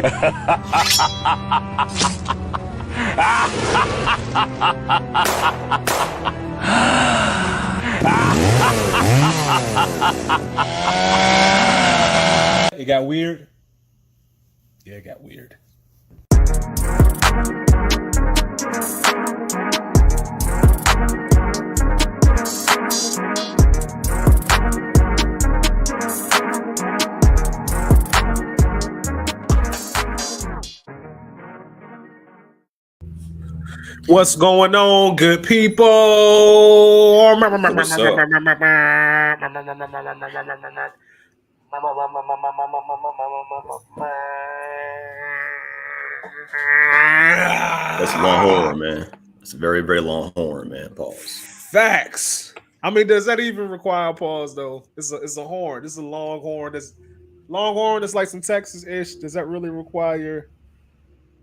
It got weird. Yeah, it got weird. What's going on, good people? What's up? That's a long horn, man. It's a very, very long horn, man. Pause. Facts. I mean, does that even require a pause though? It's a horn. This is a long horn. This long horn is like some Texas-ish. Does that really require?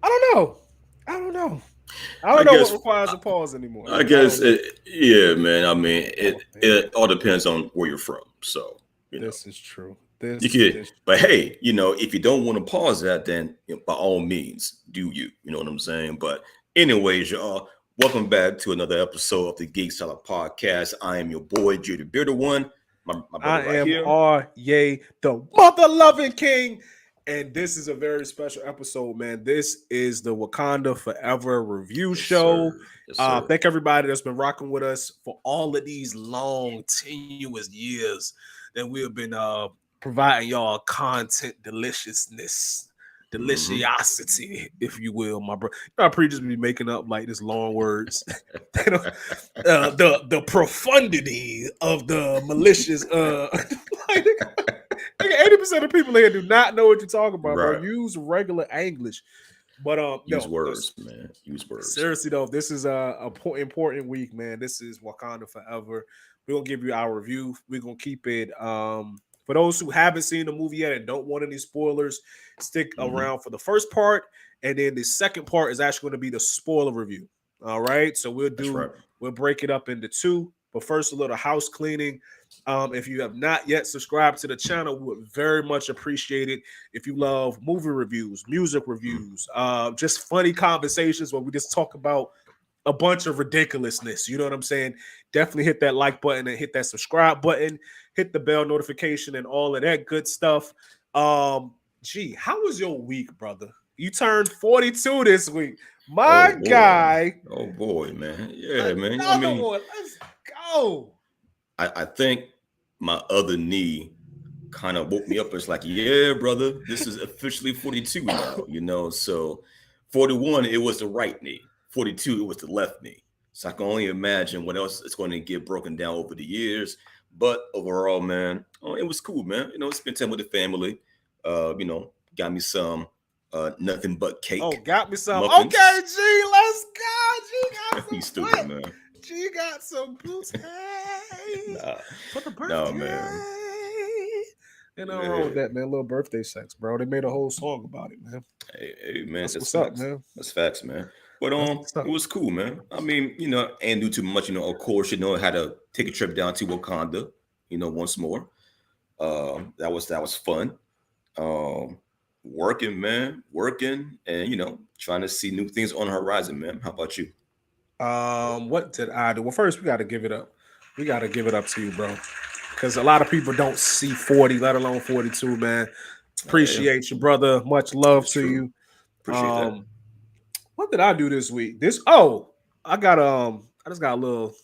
I don't know. I don't know what requires a pause anymore. I guess yeah, man. I mean, it all depends on where you're from. So this is true. But hey, if you don't want to pause that, then by all means, do you? You know what I'm saying? But anyways, y'all, welcome back to another episode of the Geek Salad Podcast. I am your boy, Jay the Bearded One. My brother right here. R.Ye, the mother-loving king. And this is a very special episode, man. This is the Wakanda Forever review show. Yes, thank everybody that's been rocking with us for all of these long, tenuous years that we have been providing y'all content deliciousness, deliciosity, if you will, my bro. I pretty just be making up like this long words. The profundity of the malicious 80% of people here do not know what you're talking about, right. Bro. Use regular English. But use words, man. Use words. Seriously though, this is a important week, man. This is Wakanda Forever. We're gonna give you our review. We're gonna keep it for those who haven't seen the movie yet and don't want any spoilers, stick around for the first part, and then the second part is actually going to be the spoiler review. All right, so we'll break it up into two. But first, a little house cleaning. If you have not yet subscribed to the channel, we would very much appreciate it. If you love movie reviews, music reviews, just funny conversations where we just talk about a bunch of ridiculousness, you know what I'm saying? Definitely hit that like button and hit that subscribe button, hit the bell notification and all of that good stuff. Gee, how was your week, brother? You turned 42 this week. My guy. Oh boy, man. Yeah, man. One. Let's go. I think my other knee kind of woke me up. It's like, yeah, brother, this is officially 42 now, so 41, it was the right knee. 42, it was the left knee. So I can only imagine what else is going to get broken down over the years. But overall, man, it was cool, man. Spent time with the family. Got me some nothing but cake. Oh, got me some. Muffins. Okay, G, let's go. G got some. Stupid, man. G got some booty for the birthday. No, man. And nothing wrong with that, man. Little birthday sex, bro. They made a whole song about it, man. Hey, man. That's what's up, man. That's facts, man. But it was cool, man. I mean, ain't do too much, of course, had to take a trip down to Wakanda, once more. That was fun. Working, man. Working and trying to see new things on the horizon, man. How about you? What did I do? Well, first we gotta give it up. We gotta give it up to you, bro. Because a lot of people don't see 40, let alone 42, man. Appreciate you, brother. Much love to you. Appreciate that. What did I do this week? I just got a little,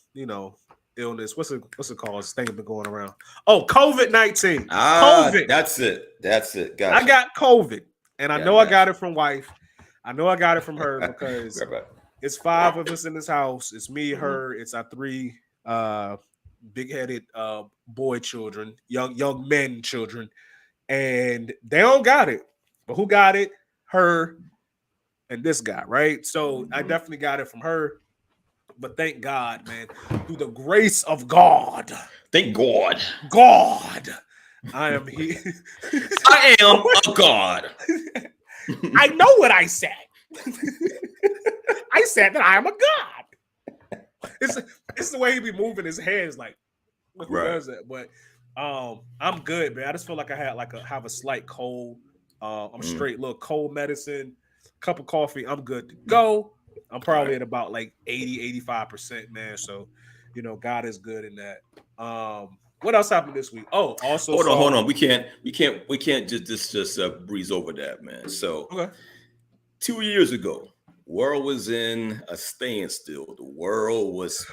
illness. What's it called? This thing been going around. Oh, COVID-19. COVID. That's it. Gotcha. I got COVID. And I know I got it from wife. I know I got it from her because it's 5 of us in this house. It's me, her. It's our 3 big-headed boy children, young men children. And they don't got it. But who got it? Her and this guy, right? So I definitely got it from her. But thank God, man, through the grace of God. Thank God. I am here. I am a God. I know what I said. I said that I am a God. It's the way he be moving his hands, like, who does that? But I'm good, man. I just feel like I had have a slight cold. I'm Mm. straight little cold medicine, cup of coffee. I'm good to go. I'm All probably right. at about like 80, 85%, man. So, God is good in that. What else happened this week? Oh, also Hold on, saw. hold on. We can't just breeze over that, man. So Okay. 2 years ago, world was in a standstill. The world was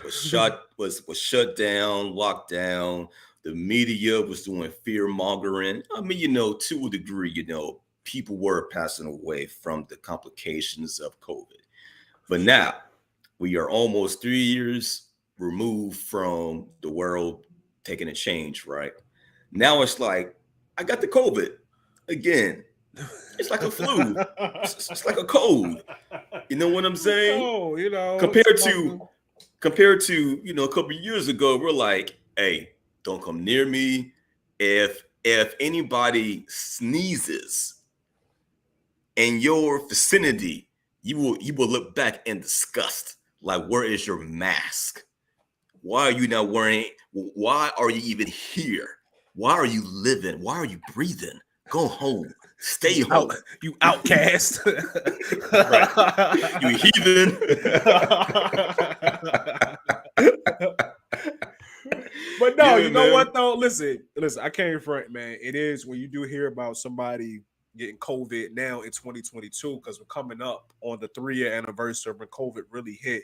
shut down, locked down. The media was doing fear mongering. I mean, to a degree, people were passing away from the complications of COVID. For But sure. now we are almost 3 years removed from the world taking a change, right? Now it's like I got the COVID again. It's like a flu. It's like a cold. You know what I'm It's saying? cold, it's Compared to nothing. a couple of years ago, we're like, hey, don't come near me. If anybody sneezes in your vicinity, you will look back in disgust. Like, where is your mask? Why are you not wearing? Why are you even here? Why are you living? Why are you breathing? Go home. You Stay out, home. you outcast. Right. You heathen. But no, Yeah, you know man. what though? Listen. I can't front, man. It is when you do hear about somebody getting COVID now in 2022, because we're coming up on the 3-year anniversary of when COVID really hit.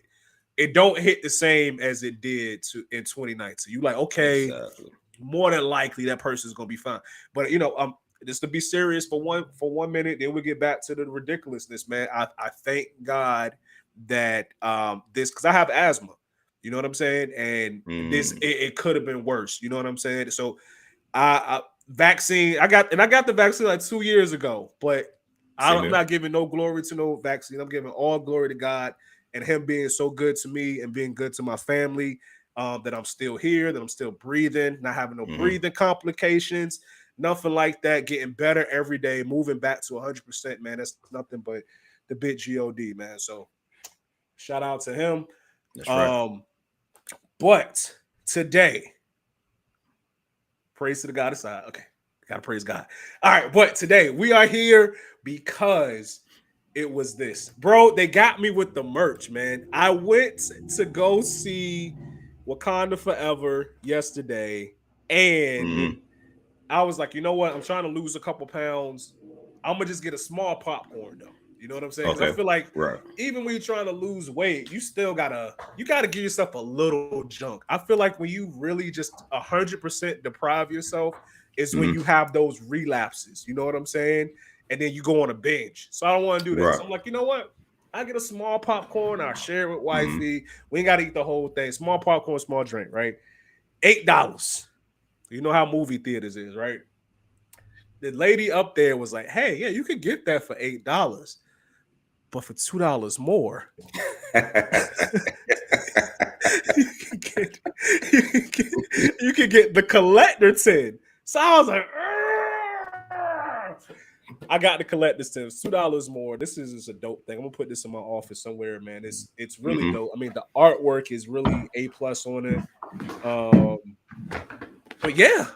It don't hit the same as it did in 2019. You like, okay, Exactly. more than likely that person's gonna be fine. But just to be serious for one minute, then we get back to the ridiculousness, man. I thank God that this, because I have asthma. You know what I'm saying? And this Mm. it could have been worse. You know what I'm saying? So I vaccine. I got the vaccine like 2 years ago, but Same I'm here. not giving no glory to no vaccine. I'm giving all glory to God and Him being so good to me and being good to my family. That I'm still here, that I'm still breathing, not having no Hmm. breathing complications, nothing like that. Getting better every day, moving back to 100%, man. That's nothing but the big God, man. So shout out to him. That's right. Um, but today, praise to the God aside. Okay, gotta praise God. All right, but today we are here because it was this, bro. They got me with the merch, man. I went to go see Wakanda Forever yesterday, and Hmm. I was like, you know what? I'm trying to lose a couple pounds. I'm gonna just get a small popcorn though. You know what I'm saying? Because I Okay. feel like Right. even when you're trying to lose weight, you gotta give yourself a little junk. I feel like when you really just 100% deprive yourself is when you Hmm. have those relapses. You know what I'm saying? And then you go on a binge. So I don't want to do that. Right. So I'm like, you know what? I get a small popcorn. I share it with Hmm. wifey. We ain't gotta eat the whole thing. Small popcorn, small drink, right? $8. You know how movie theaters is, right? The lady up there was like, "Hey, yeah, you could get that for $8, but for $2 more, you can get you can get you can get the collector 10." So I was like, "Argh." I got the collector's 10, $2 more. This is just a dope thing. I'm gonna put this in my office somewhere, man. It's really Hmm. dope. I mean, the artwork is really A+ on it. Um, but yeah,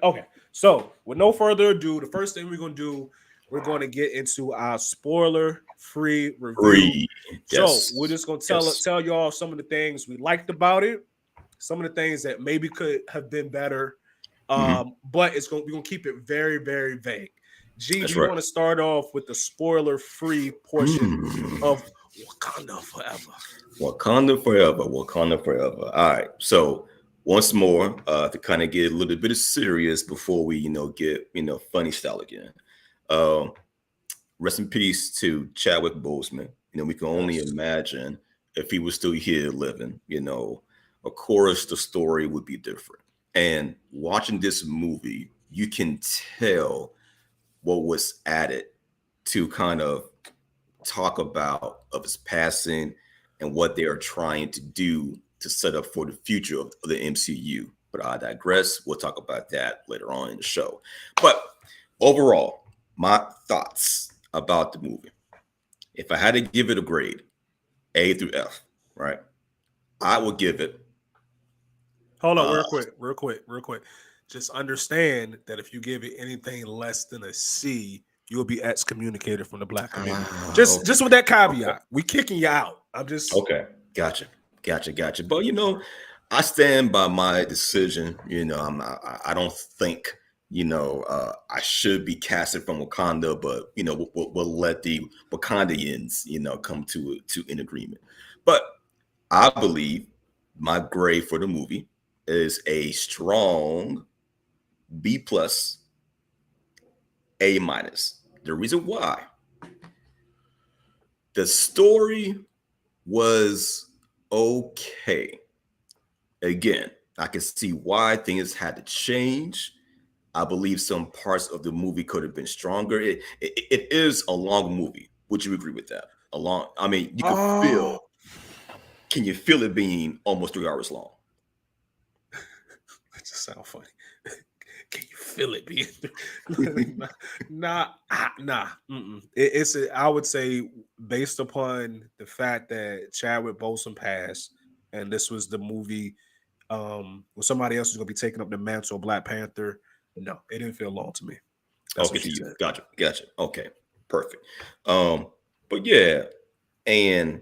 okay. So with no further ado, the first thing we're gonna do, we're gonna get into our spoiler-free review. Free. So we're Yes. just gonna tell Yes. tell y'all some of the things we liked about it, some of the things that maybe could have been better. Hmm. But we're gonna keep it very, very vague. G, do That's you right. want to start off with the spoiler-free portion Mm. of Wakanda Forever? Wakanda forever. Wakanda forever. All right. So once more, to kind of get a little bit of serious before we, get funny style again. Um, Rest in peace to Chadwick Boseman. We can only Yes. imagine if he was still here living. Of course, the story would be different. And watching this movie, you can tell what was added to kind of talk about of his passing and what they are trying to do to set up for the future of the MCU. But I digress. We'll talk about that later on in the show. But overall, my thoughts about the movie. If I had to give it a grade, A through F, right? I would give it Hold on, uh real quick. Just understand that if you give it anything less than a C, You will be excommunicated from the black community. Ah, Just with that okay, caveat, we kicking you out. I'm just okay, gotcha, gotcha. But I stand by my decision. I don't think I should be casted from Wakanda, but we'll let the Wakandians come to an agreement. But I believe my grade for the movie is a strong B plus, A minus. The reason why, the story was okay. Again, I can see why things had to change. I believe some parts of the movie could have been stronger. It is a long movie. Would you agree with that? A long. I mean, you could feel. oh, Can you feel it being almost 3 hours long? that just sound funny. Can you feel it being nah. It's I would say based upon the fact that Chadwick Boseman passed, and this was the movie when somebody else was gonna be taking up the mantle of Black Panther. No, it didn't feel long to me. That's Okay, what to she you. said. Gotcha. Okay, perfect. Um, but yeah, and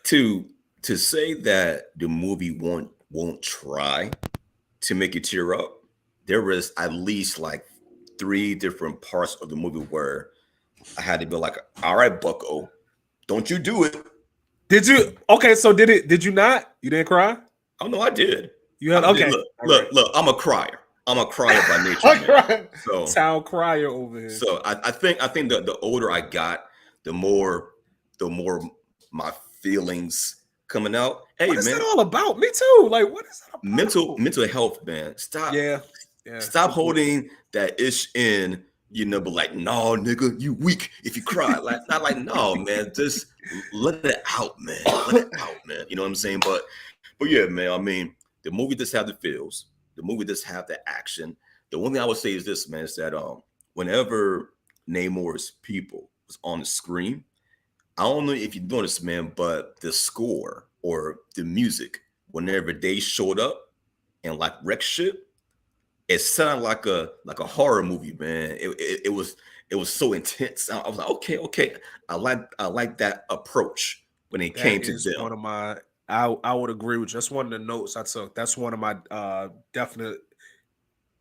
to to say that the movie won't try to make you tear up, there is at least like three different parts of the movie where I had to be like, all right, Bucko, don't you do it. Did you? Okay, so did you not? You didn't cry? Oh no, I did. You had I did. okay. Look, All right. I'm a crier. I'm a crier by nature, I man. cried. So Town crier over here. I think that the older I got, the more my feelings coming out. Hey What is that man, all about? Me too. Like, what is that mental about? mental health, man. Stop Yeah, yeah, stop it's important. holding that ish in, but like, no, nigga, you weak if you cry. Like, not like, no, man, just let it out, man. Let it out, man. You know what I'm saying? But yeah, man. I mean, the movie just have the feels. The movie just have the action. The one thing I would say is this, man, is that whenever Namor's people was on the screen, I don't know if you noticed, man, but the score or the music, whenever they showed up and like wreck shit, it sounded like a horror movie, man. It was so intense. I was like, okay. I like that approach when it That came to is them. one of my. I would agree with you. That's one of the notes I took. That's one of my definite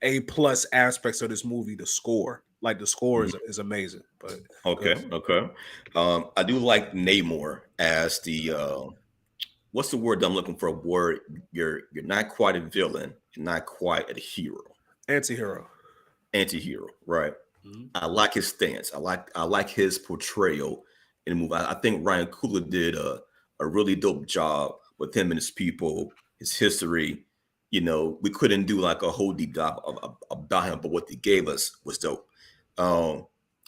A plus aspects of this movie. The score, like the score, Mhm. is amazing. But good. Okay. I do like Namor as the what's the word that I'm looking for? A word you're not quite a villain, you're not quite a hero, Antihero. anti-hero, right? Mhm. I like his stance. I like his portrayal in the movie. I think Ryan Coogler did a really dope job with him and his people, his history. We couldn't do like a whole deep dive about him, but what they gave us was dope. Um,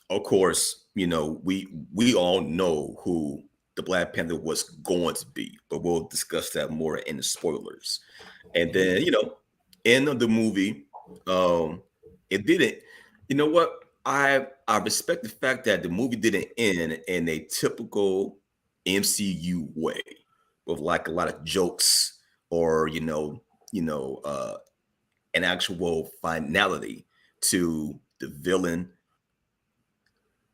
of course, we all know who the Black Panther was going to be, but we'll discuss that more in the spoilers. And Mhm. then, end of the movie, um, it didn't. You know what? I respect the fact that the movie didn't end in a typical MCU way with like a lot of jokes or an actual finality to the villain.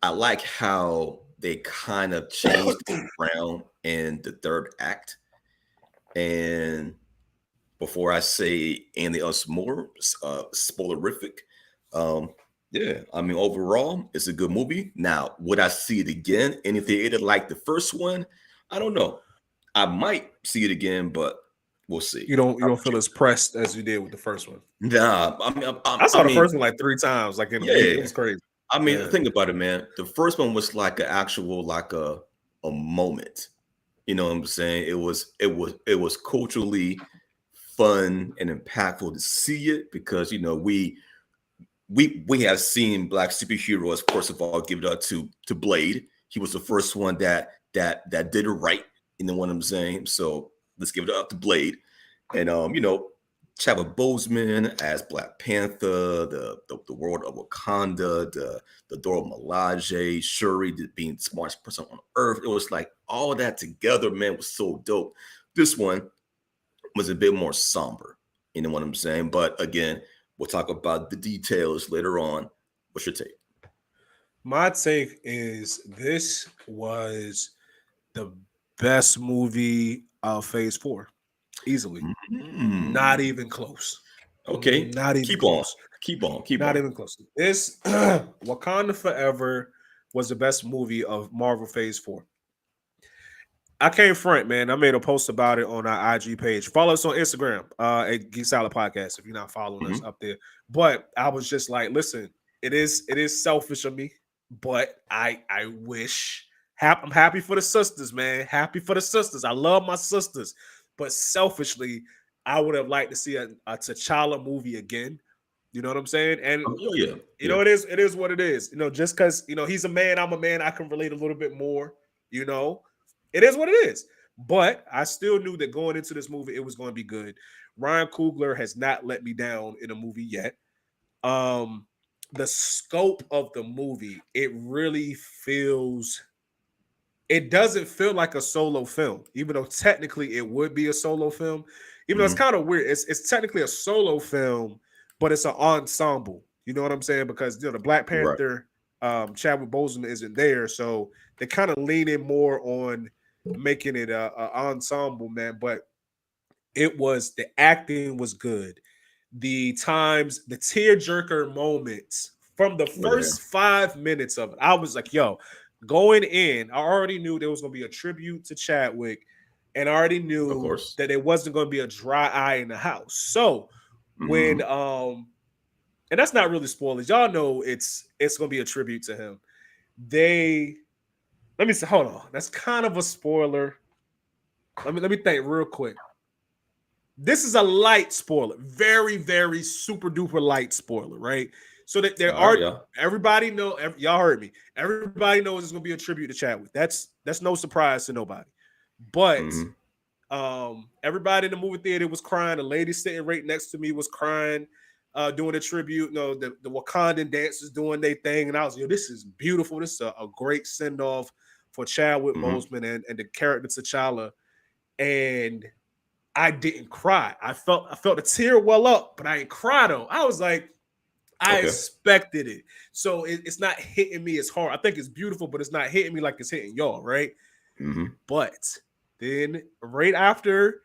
I like how they kind of changed around in the third act. And before I say anything else more spoilerific, um, yeah, I mean overall, it's a good movie. Now, would I see it again in the theater like the first one? I don't know. I might see it again, but we'll see. You How don't about feel you? as pressed as you did with the first one. Nah, I mean, I, I I saw the mean, first one like three times, like in a week. It yeah. was crazy. I mean, Yeah. think about it, man. The first one was like an actual, like a moment. You know what I'm saying? It was culturally fun and impactful to see it because we have seen black superheroes. First of all, give it up to Blade. He was the first one that did it right. You know what I'm saying? So let's give it up to Blade. And Chadwick Boseman as Black Panther, the world of Wakanda, the Dora Milaje, Shuri being the smartest person on earth. It was like all that together, man, was so dope. This one was a bit more somber. You know what I'm saying? But again, we'll talk about the details later on. What's your take? My take is this was the best movie of Phase Four, easily. Not Mm. even close. Okay, Not even keep on, close. keep on, keep Not on. even close. This Wakanda Forever was the best movie of Marvel Phase Four. I can't front, man. I made a post about it on our IG page. Follow us on Instagram, at Geek Salad Podcast if you're not following us Hmm. up there. But I was just like, listen, it is selfish of me, but I wish I'm happy for the sisters, man. Happy for the sisters. I love my sisters, but selfishly, I would have liked to see a T'Challa movie again. You know what I'm saying? And Oh yeah, you yeah. know, it is what it is. Just because he's a man, I'm a man, I can relate a little bit more. You know, it is what it is. But I still knew that going into this movie, it was going to be good. Ryan Coogler has not let me down in a movie yet. Um, the scope of the movie, it really feels. It doesn't feel like a solo film, even though technically it would be a solo film. Even though it's Hmm. kind of weird, it's technically a solo film, but it's an ensemble. You know what I'm saying? Because the Black Right. Panther, Chadwick Boseman isn't there, so they kind of lean in more on making it a ensemble, man. But the acting was good. The times, the tearjerker moments from the Were there? first 5 minutes of it, I was like, yo, going in, I already knew there was going to be a tribute to Chadwick, and I already Of knew course. that it wasn't going to be a dry eye in the house. So when, Hmm. and that's not really spoilers. Y'all know it's going to be a tribute to him. They, let me say, hold on. That's kind of a spoiler. Let me think real quick. This is a light spoiler, very, very super duper light spoiler, right? So that there All right, are yeah. everybody know, y'all heard me. Everybody knows it's gonna be a tribute to Chadwick. That's no surprise to nobody. But Hmm. everybody in the movie theater was crying. The lady sitting right next to me was crying, doing a tribute. The Wakandan dancers doing their thing, and I was, this is beautiful. This is a great send off for Chadwick Hmm. Boseman and the character T'Challa. And I didn't cry. I felt a tear well up, but I didn't cry though. I was like, I Okay. expected it. So it's not hitting me as hard. I think it's beautiful, but it's not hitting me like it's hitting y'all, right? Hmm. But then right after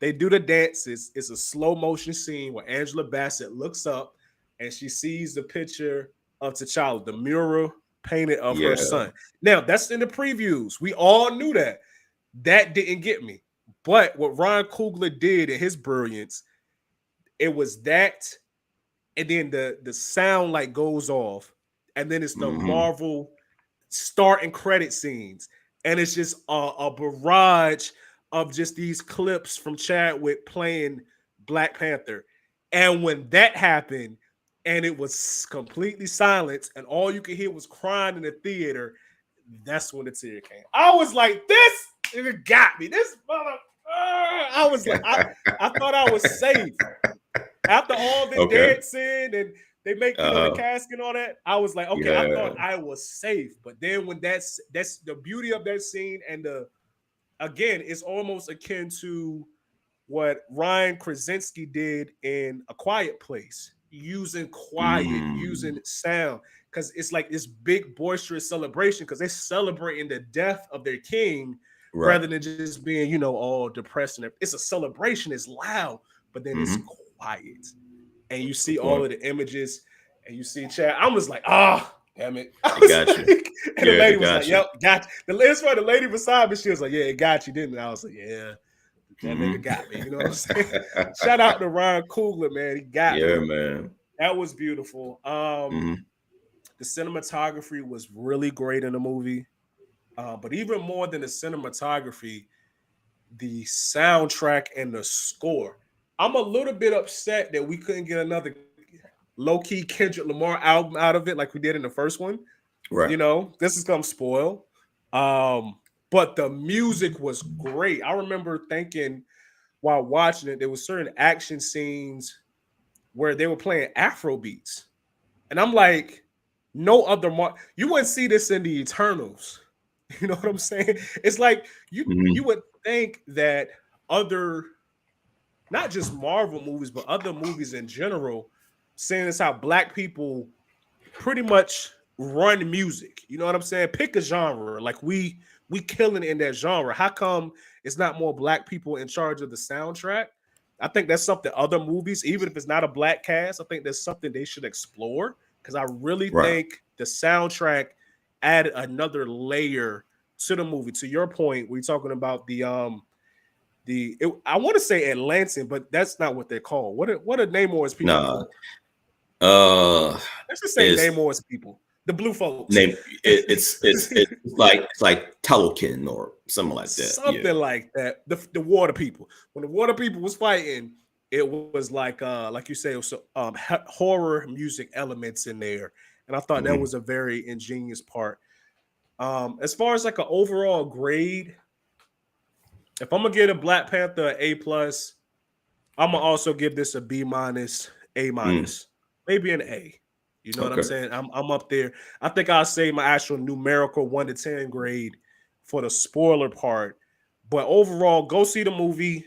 they do the dances, it's a slow motion scene where Angela Bassett looks up and she sees the picture of T'Challa, the mural painted of her Yeah. son. Now, that's in the previews. We all knew that. That didn't get me. But what Ryan Coogler did in his brilliance, it was that, and then the sound like goes off, and then it's the Hmm. Marvel start and credit scenes, and it's just a barrage of just these clips from Chadwick playing Black Panther. And when that happened, and it was completely silent, and all you could hear was crying in the theater, that's when the tear came. I was like, this it got me. This mother. I was like, I thought I was safe after all the Okay. dancing and they make the Uh-huh. casket and all that. I was like, okay, I thought Yeah. I was safe. But then when that's the beauty of that scene, and the again, it's almost akin to what Ryan Krasinski did in A Quiet Place, using quiet, using Mm. sound, because it's like this big boisterous celebration because they're celebrating the death of their king Right. rather than just being, all depressed. It's a celebration, it's loud, but then it's Hmm. quiet. And you see Good all point. of the images and you see Chad. I was like, damn it. I It was got you. like, and the Yeah, lady it was like, got you. yep, got you. It's funny, the lady beside me, she was like, yeah, it got you, didn't it? I was like, yeah, that nigga Hmm. got me. You know what I'm saying? Shout out to Ryan Coogler, man. He got Yeah, me. man. That was beautiful. Hmm. The cinematography was really great in the movie. But even more than the cinematography, the soundtrack and the score. I'm a little bit upset that we couldn't get another low key Kendrick Lamar album out of it like we did in the first one. Right. This is gonna spoil. Um, but the music was great. I remember thinking while watching it, there was certain action scenes where they were playing Afro beats, and I'm like, no other you wouldn't see this in the Eternals. You know what I'm saying? It's like you Hmm. would think that other, not just Marvel movies, but other movies in general, seeing as how black people pretty much. run music. You know what I'm saying? Pick a genre. Like we killing in that genre. How come it's not more black people in charge of the soundtrack? I think that's something other movies, even if it's not a black cast, I think that's something they should explore because I really Right. think the soundtrack added another layer to the movie. To your point, we're talking about I want to say Atlantean, but that's not what they're called. What are Namor's people Nah. called? Uh, Let's just say it's Namor's people, the blue folks. name. It's like Talokin or something like that. Yeah. Something like that. The water people. When the water people was fighting, it was like you say, it was horror music elements in there, and I thought that Hmm. was a very ingenious part. As far as like an overall grade, if I'm gonna give a Black Panther an A+, I'm gonna also give this a B minus, A Mm. minus, maybe an A. You know what I'm Okay. saying? I'm up there. I think I'll say my actual numerical 1 to 10 grade for the spoiler part. But overall, go see the movie.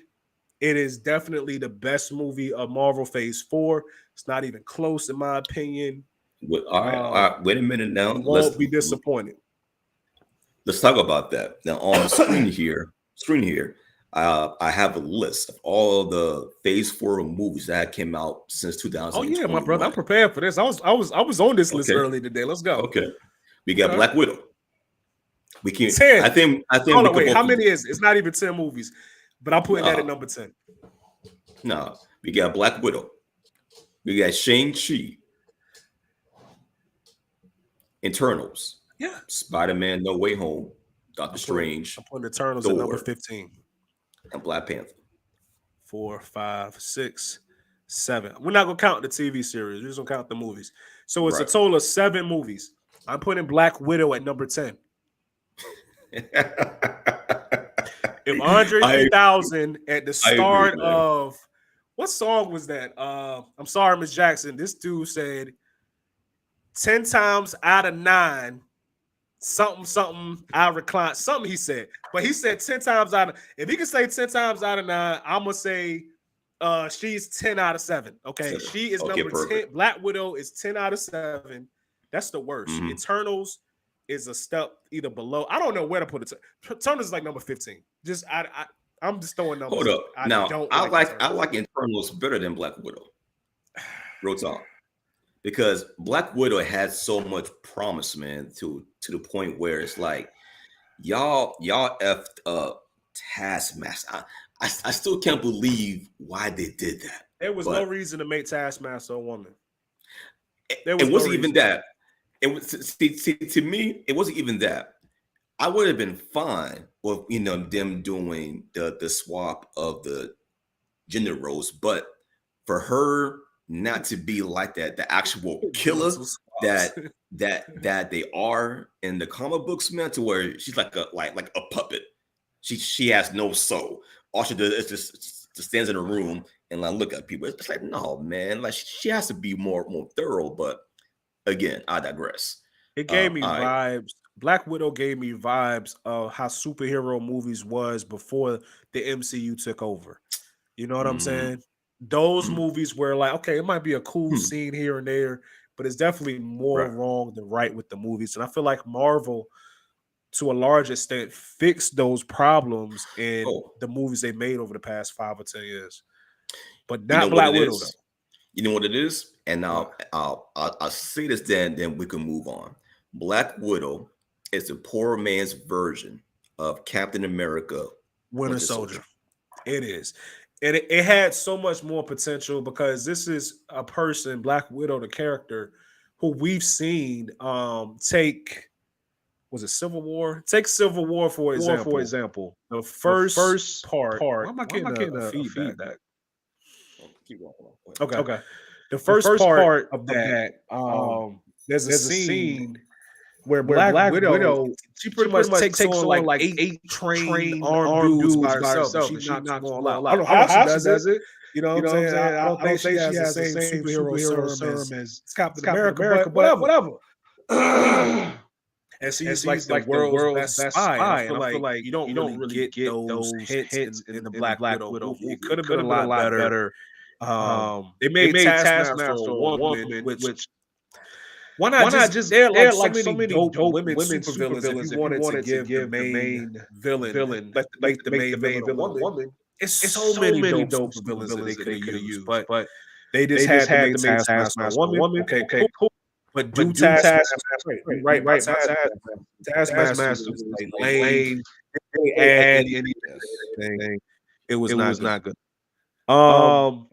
It is definitely the best movie of Marvel Phase 4. It's not even close, in my opinion. All right. All right. Wait a minute now. You won't be disappointed. Let's talk about that. Now on the screen here, I have a list of all the Phase 4 movies that came out since Oh yeah, my brother, I'm 2021. prepared for this. I was on this list Okay. early today. Let's go. Okay. We got Okay. Black Widow. We can. 10. I think Hold we on, could wait. How both. many is it? It's not even 10 movies, but I'm putting that at Nah, number 10. nah. We got Black Widow. We got Shang-Chi, Internals, Yeah. Spider-Man: No Way Home, Doctor I'm putting Strange, I'm putting Eternals at number Thor, 15. and Black Panther. 4, 5, 6, 7. We're not gonna count the TV series. We're just gonna count the movies. So it's a Right. total of 7 movies. I'm putting Black Widow at number 10. If Andre I 3000 at the I agree, start man. of what song was that? I'm sorry, Miss Jackson. This dude said 10 times out of 9, something, something, I recline. Something he said. But he said 10 times out of if he can say 10 times out of 9, I'm gonna say she's 10 out of 7. Okay. Seven. She is Okay, number 10. perfect. Black Widow is 10 out of 7. That's the worst. Hmm. Eternals is a step either below. I don't know where to put it. Eternals is like number 15. Just I'm just throwing numbers Hold out up. there. I Now, don't I like like I Eternals. like Internals better than Black Widow. Real talk. Because Black Widow had so much promise, man, to the point where it's like y'all effed up Taskmaster. I still can't believe why they did that. There was no But reason to make Taskmaster a woman. it, There was it no wasn't even reason. that. It was see, to me, it wasn't even that. I would have been fine with them doing the swap of the gender roles, but for her not to be like that, the actual killer Mental swaps. that that they are in the comic books, man, to where she's like a puppet. She has no soul. All she does is just stands in a room and like look at people. It's like no, man. Like she has to be more thorough. But again, I digress. It gave me All right. vibes. Black Widow gave me vibes of how superhero movies was before the MCU took over. You know what I'm Mhm. saying? Those Mhm. movies where like, okay, it might be a cool Hmm. scene here and there, but it's definitely more Right. wrong than right with the movies. And I feel like Marvel, to a large extent, fixed those problems in Oh, the movies they made over the past 5 or 10 years. But you know not what Black it Widow is? though. You know what it is? And What? I'll say this, then we can move on. Black Widow is the poor man's version of Captain America, Winter Winter Soldier. Soldier. It is. And it had so much more potential because this is a person, Black Widow, the character, who we've seen take was it Civil War? Take Civil War for example. The first part. Why am I getting a feedback? Oh, keep going. Hold on. Go ahead. Okay. The first part of that, there's a scene where Black Widow she pretty much takes on like 8 trained armed dudes by herself and she knocks them all out. I don't know how she does it. You know what I'm saying? I don't think she has the same superhero serum as Captain America, but whatever. And she's like the world's best spy. And I feel like you don't really get those hints in the Black Widow movie. It could have been a lot better. They made Taskmaster a woman, which Why not just there are like so many dope women supervillains. If you wanted to give the main villain, make the main villain a woman, it's so many dope supervillains that they could have used. But they just had to make Taskmaster a woman. Okay, cool. But do Taskmaster right. You right about Taskmaster was like lame. They add anything. It was not good. Okay.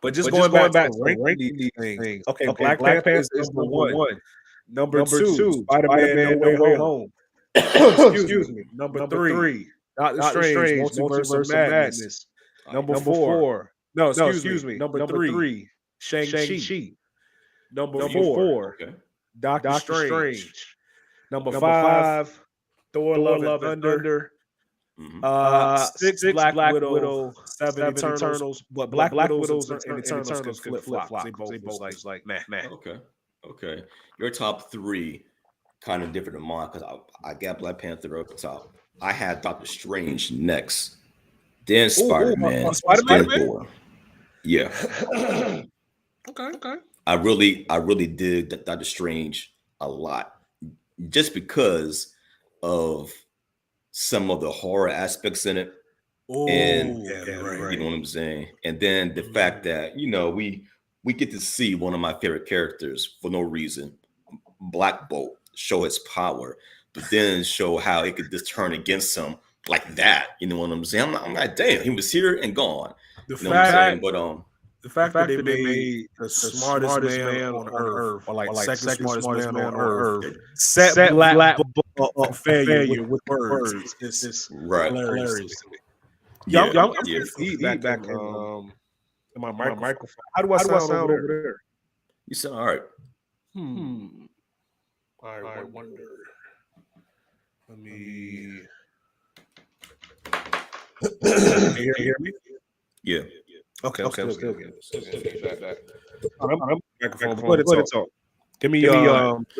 But just going back to ranking these things. Okay, Black Panther is number one. Number two, Spider-Man No Way Home. Excuse me. Number three, Doctor Strange, Multiverse of Madness. Number four. No, excuse me. Number three, Shang-Chi. Number four, Okay. Doctor Strange. Number five, Thor Love and Thunder. Six, Black Widow, seven, Eternals. But Black Widows and Eternals can flip-flop. They both like meh. Okay. Your top three kind of different than mine because I got Black Panther up the top. I had Doctor Strange next, then Spider-Man, then Thor. Yeah. Okay. I really did Doctor Strange a lot, just because of some of the horror aspects in it. And right. you know what I'm saying? And then the fact that, we get to see one of my favorite characters for no reason, Black Bolt, show his power, but then show how it could just turn against him like that. You know what I'm saying? I'm like, damn, he was here and gone. The you know what I'm saying? But the fact that they made the smartest man on earth, or like second smartest man on earth, set Black Bolt up failure with words. It's right. Hilarious. Yeah, I'm getting feedback in my microphone. How do I sound over there? You sound all right. I wonder. Let me. Can you hear me? Yeah. Okay. I'm still getting feedback. I'm microphone. Go ahead and talk. Give me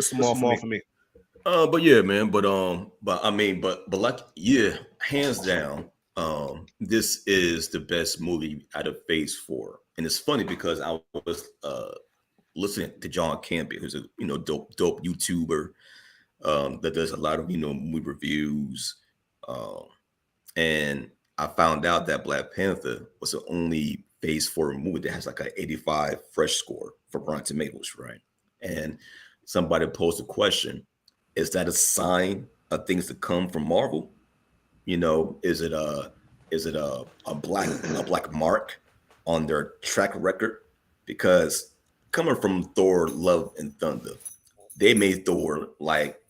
some more for me. But yeah, man. But like, yeah, hands down. This is the best movie out of Phase 4, and it's funny because I was listening to John Campbell, who's a dope YouTuber that does a lot of movie reviews, and I found out that Black Panther was the only Phase 4 movie that has like an 85 fresh score for Rotten Tomatoes, right? And somebody posed a question: is that a sign of things to come from Marvel? Is it a black mark on their track record? Because coming from Thor Love and Thunder, they made Thor like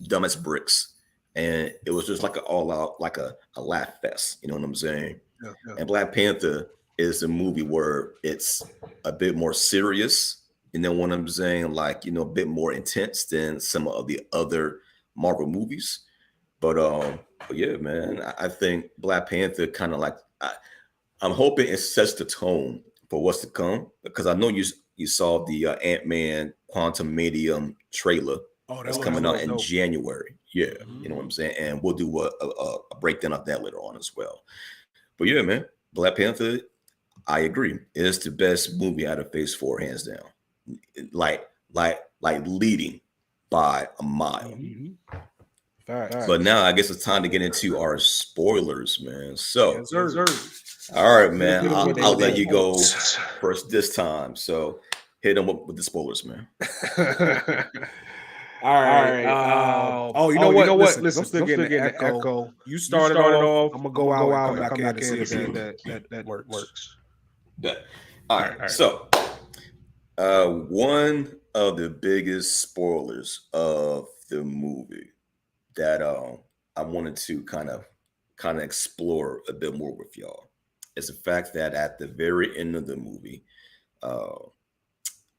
dumb as bricks, and it was just like an all out, like a laugh fest. You know what I'm saying? Yeah. And Black Panther is a movie where it's a bit more serious. You know what I'm saying? Like, a bit more intense than some of the other Marvel movies. But yeah, man, I think Black Panther kind of like, I'm hoping it sets the tone for what's to come, because I know you saw the Ant-Man Quantum Medium trailer. That's coming out in January. Yeah, you know what I'm saying? And we'll do a breakdown of that later on as well. But yeah, man, Black Panther, I agree, is the best movie out of Phase 4, hands down. Like leading by a mile. But now I guess it's time to get into our spoilers, man. So, all right, man, I'll let you go first this time. So hit them up with the spoilers, man. All right. You know what? Listen, I'm still getting an echo. You started off. I'm gonna go out and come back and see if that works. All right. So, one of the biggest spoilers of the movie that I wanted to kind of explore a bit more with y'all is the fact that at the very end of the movie,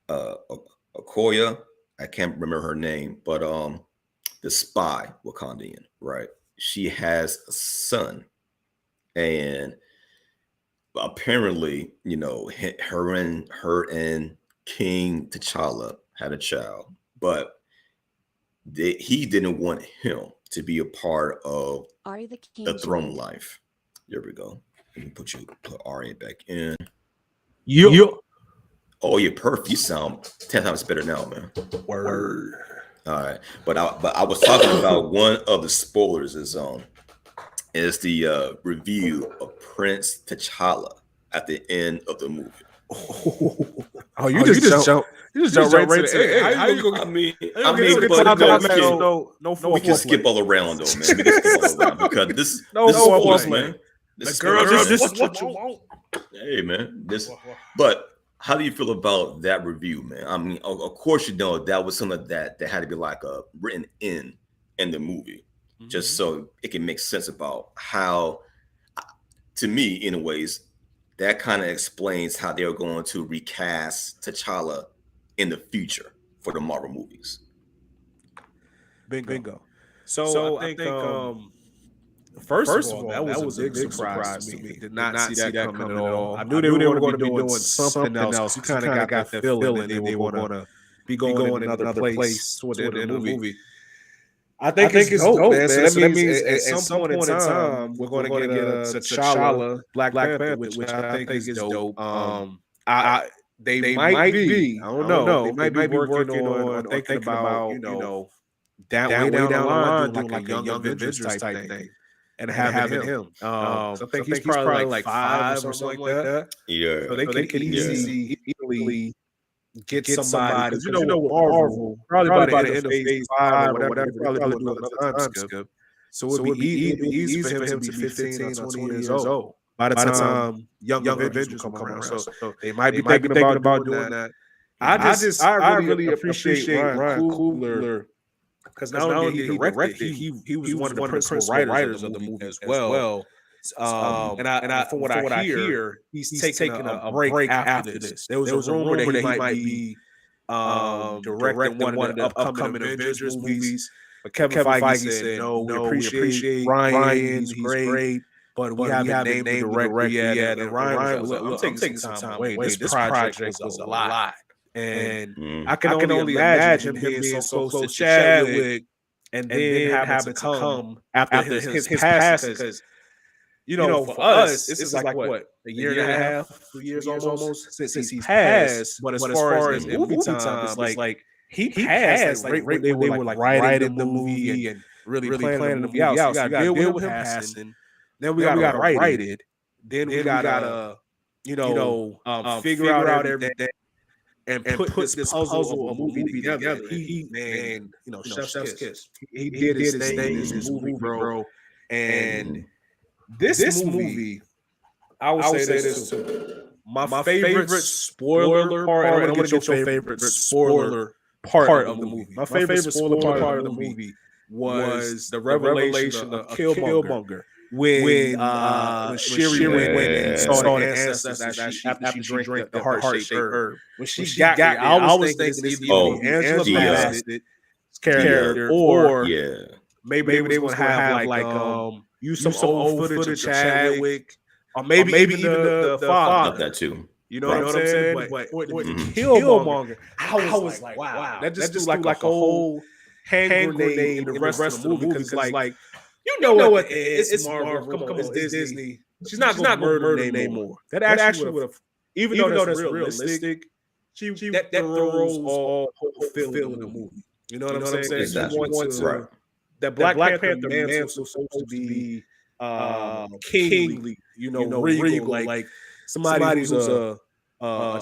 Okoye, I can't remember her name, but the spy Wakandian, right? She has a son, and apparently, her and King T'Challa had a child, but he didn't want him to be a part of the throne life. There we go. Let me put Arya back in. You. Oh, you're perfect. You sound 10 times better now, man. Word. All right, but I was talking about one of the spoilers is the review of Prince T'Challa at the end of the movie. Oh, you just jump right into the end. How you gonna? I mean, but no we can skip all around though, man. We can skip all around because this is spoilers, man. The girl, this is what you want. Hey, man, this. But how do you feel about that review, man? I mean, of course, you know that was something that had to be like written in the movie, just so it can make sense about how, to me, in ways, that kind of explains how they're going to recast T'Challa in the future for the Marvel movies. Bingo. So I think first of all, that was a big surprise to me. Did not see that coming at all. I knew they were going to be doing something else. You kind of got the feeling that they were going to be going in another place toward the end of the movie. I think it's dope, man. So that means at some point in time, we're going to get a T'Challa Black Panther, which I think is dope. They might be, I don't know, they might be working on thinking about, way down the line, doing like a Young Avengers type thing. And having him. So I think he's probably like 5 or something like that. Yeah. So they can easily get somebody. Because you know with Marvel, probably by the end of phase 5 or whatever, probably do another time skip. So it would be easy for him to be 15 or 20 years old by the time Young Avengers come around. So they might be thinking about doing that. I really appreciate Ryan Coogler. Because not only did he directed, he was one of the principal writers of the movie as well. And from what I hear, he's taking a break after this. There was a rumor that he might be directing one of the upcoming Avengers movies. But Kevin Feige said, no, we appreciate Ryan, he's great, but we haven't named the director yet. And Ryan was like, I'm taking some time away. This project was a lot. And I can only imagine him being so close to Chadwick and then having to come after his passing. Because, for us, this is like what, a year and a half, 2 years almost since he's passed. But as far as movie time, it's like he passed like right when they were like writing the movie and really planning the movie out. So you got to deal with him passing. Then we got to write it. Then we got to, figure out everything. And put this puzzle of a movie together. He chef's kiss. He did his thing in this movie, bro. And this movie, I would say this too. My favorite spoiler part. I want to get your favorite spoiler part of the movie. My favorite spoiler part of the movie was the revelation of Killmonger. When Shiri went and saw the ancestors after she drank the heart-shaped herb. When she got there, I was thinking this would be Angela Bassett's character, or maybe they would have like use some old footage of Chadwick, or maybe even the father. That too. You know what I'm saying? But Killmonger, I was like, wow, that just looked like a whole hand grenade in the rest of the movie, because like, you know what? It's Marvel. Come on, it's Disney. She's not going to murder them anymore. That actually would have, even though that's realistic, that throws all feel in the movie. You know what I'm saying? Exactly. She wants to, that Black Panther man was supposed to be kingly, regal, like somebody who's a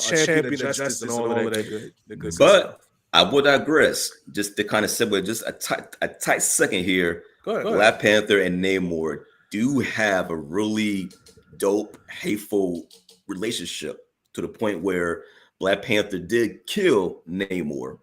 champion of justice and all of that good stuff. I would digress, just to kind of segue just a tight second here. Go ahead. Black Panther and Namor do have a really dope, hateful relationship, to the point where Black Panther did kill Namor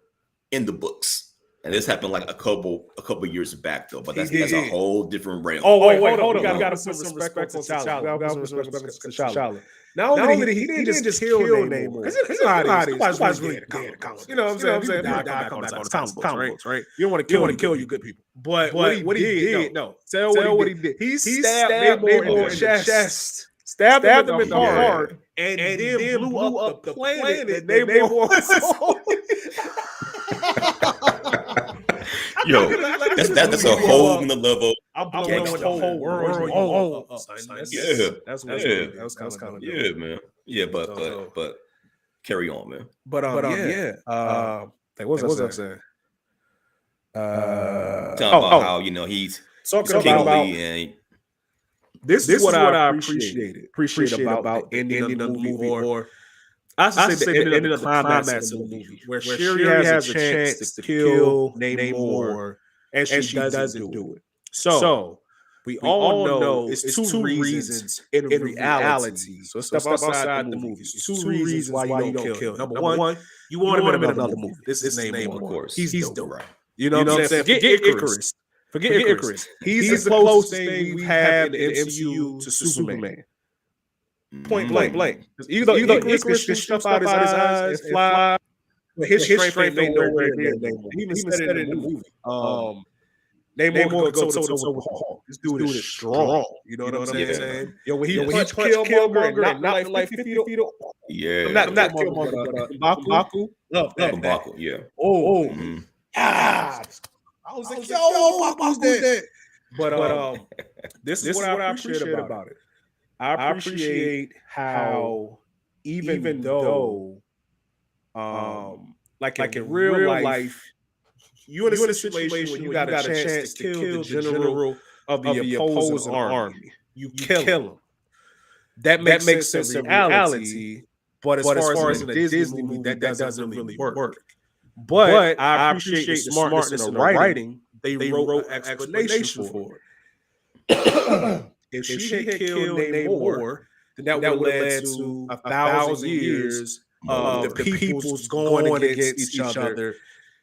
in the books. And this happened like a couple years back, though. But that's a whole different realm. Oh, wait, hold on. We got to put some respect on T'Challa. Not only did he didn't just kill Namor. Because nobody's really dead in comics. You know what I'm saying? Come back on the comic books, right? You don't want to kill you good people. But what he did, tell what he did. He stabbed Namor in the chest, stabbed him in the heart, and then blew up the planet that Namor was. Yo, that's a whole new level. I'm blowing the whole world. That's kind of man. Yeah, but Carry on, man. But yeah. Like, what was I saying? Talking about how he's Talking about kingly and this is what I appreciate about the ending of the movie, or I should say the ending of the climax of the movie, where Shuri has a chance to kill Namor, and she doesn't do it. So we all know it's two reasons in reality. So step outside the movie. It's two reasons why you don't kill him. Number one, you want him in another movie. This is Namor. of course. He's dope. Right. You know what I'm saying? Forget Icarus. Forget Icarus. He's the closest thing we have in the MCU to Superman. Point blank. Either Icarus can shoot stuff out his eyes and fly, but his strength ain't nowhere near Namor. He even said it in the movie. Namor can go toe to toe with Hulk. This dude is strong. You know what I'm saying? Yo, when he punched Killmonger and knocked him like 50 feet off. Yeah. Not Killmonger, but M'Baku. Love that. M'Baku, yeah. Oh. God. I was like, yo, M'Baku's dead. But this is what I appreciate about it. I appreciate how even though like in real life, you're in a situation where you got a chance to kill the general of the opposing army. You kill him. That makes sense in reality, but as far as in a Disney movie, that doesn't really work. But I appreciate the smartness in the writing. They wrote an explanation for it. If she had killed Namor, then that would have led to 1,000 years of the peoples going against each other,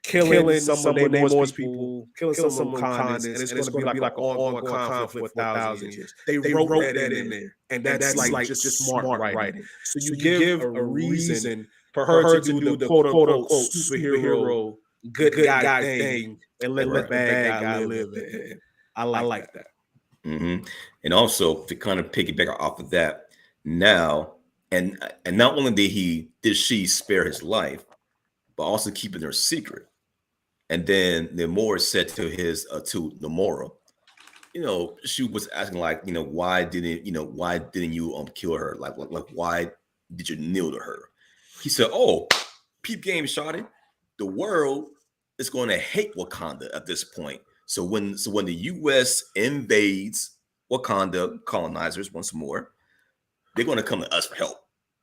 killing some of Namor's people, killing some of Wakanda's, and it's going to be like an ongoing conflict for 1,000 years. They wrote that in there, and that's like just smart writing. So you give a reason for her to do the quote-unquote superhero good guy thing and let the bad guy live. I like that. Mm-hmm. And also to kind of piggyback off of that, now and not only did she spare his life, but also keeping her secret. And then Namor said to to Namora, she was asking like, why didn't you kill her? Like why did you kneel to her? He said, "Oh, peep game, shawty. The world is going to hate Wakanda at this point. So when the U.S. invades Wakanda, colonizers once more, they're going to come to us for help.